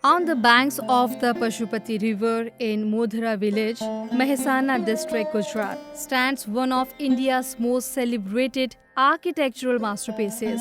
On the banks of the Pashupati River in Modhera village, Mehsana district, Gujarat, stands one of India's most celebrated architectural masterpieces,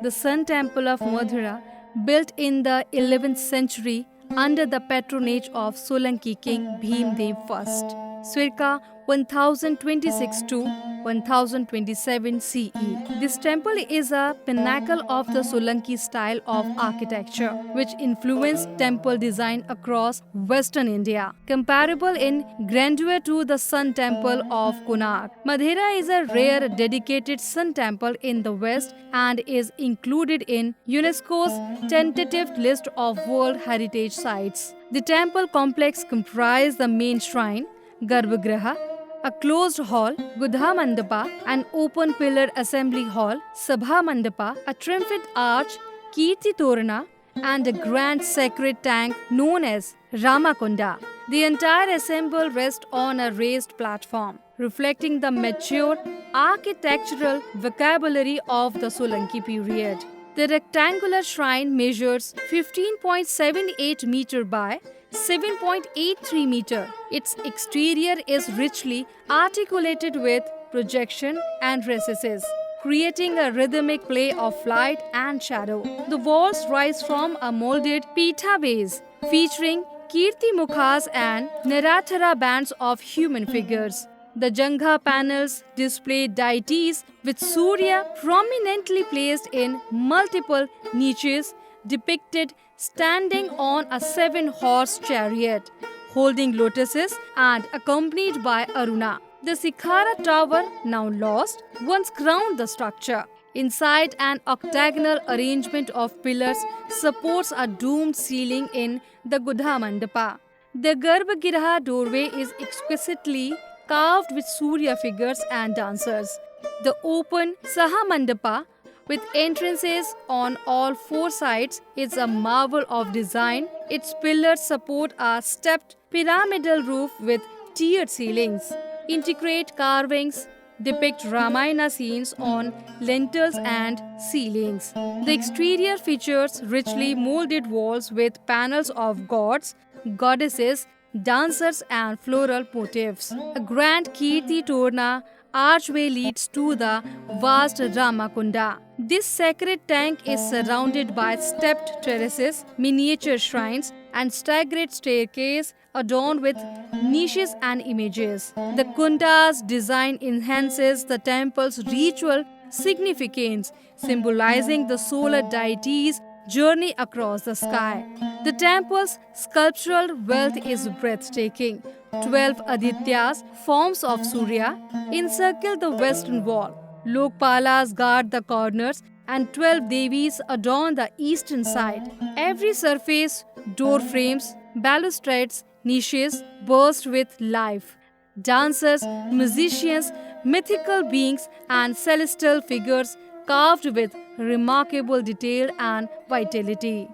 the Sun Temple of Modhera, built in the 11th century under the patronage of Solanki king Bhimdev I, circa 1026 to 1027 CE. This temple is a pinnacle of the Solanki style of architecture, which influenced temple design across Western India, comparable in grandeur to the Sun Temple of Konark. Madhera is a rare dedicated Sun Temple in the West and is included in UNESCO's tentative list of World Heritage Sites. The temple complex comprised the main shrine, Garbhagriha, a closed hall, Gudha Mandapa, an open pillared assembly hall, Sabha Mandapa, a triumphant arch, Kirti Torana, and a grand sacred tank known as Ramakunda. The entire assemble rests on a raised platform, reflecting the mature architectural vocabulary of the Solanki period. The rectangular shrine measures 15.78 meter by 7.83 meter. Its exterior is richly articulated with projection and recesses, creating a rhythmic play of light and shadow. The walls rise from a molded Pitha base, featuring Kirti Mukhas and Narathara bands of human figures. The Jangha panels display deities with Surya prominently placed in multiple niches, depicted standing on a 7-horse chariot, holding lotuses and accompanied by Aruna. The Sikhara tower, now lost, once crowned the structure. Inside, an octagonal arrangement of pillars supports a domed ceiling in the Gudha Mandapa. The Garbhagriha doorway is exquisitely carved with Surya figures and dancers. The open Saha Mandapa, with entrances on all 4 sides, is a marvel of design. Its pillars support a stepped pyramidal roof with tiered ceilings. Intricate carvings depict Ramayana scenes on lintels and ceilings. The exterior features richly molded walls with panels of gods, goddesses, dancers and floral motifs. A grand Kirti Torna archway leads to the vast Ramakunda. This sacred tank is surrounded by stepped terraces, miniature shrines, and staggered staircase adorned with niches and images. The Kunda's design enhances the temple's ritual significance, symbolizing the solar deities' journey across the sky. The temple's sculptural wealth is breathtaking. 12 Adityas, forms of Surya, encircle the western wall. Lokpalas guard the corners and 12 Devis adorn the eastern side. Every surface, door frames, balustrades, niches burst with life. Dancers, musicians, mythical beings and celestial figures carved with remarkable detail and vitality.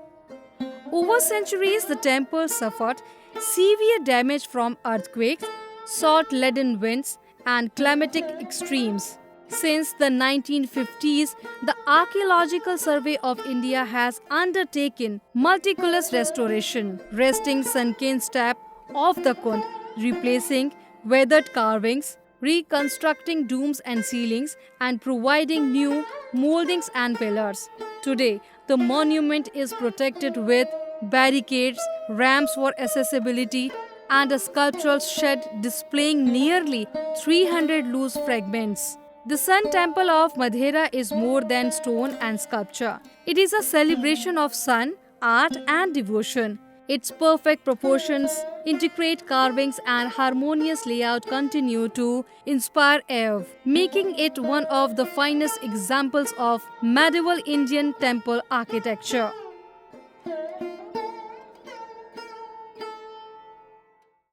Over centuries, the temple suffered severe damage from earthquakes, salt-laden winds, and climatic extremes. Since the 1950s, the Archaeological Survey of India has undertaken meticulous restoration, wresting sunken step of the Kund, replacing weathered carvings, reconstructing domes and ceilings, and providing new moldings and pillars. Today, the monument is protected with barricades, ramps for accessibility, and a sculptural shed displaying nearly 300 loose fragments. The Sun Temple of Madhera is more than stone and sculpture. It is a celebration of sun, art, and devotion. Its perfect proportions, intricate carvings, and harmonious layout continue to inspire awe, making it one of the finest examples of medieval Indian temple architecture.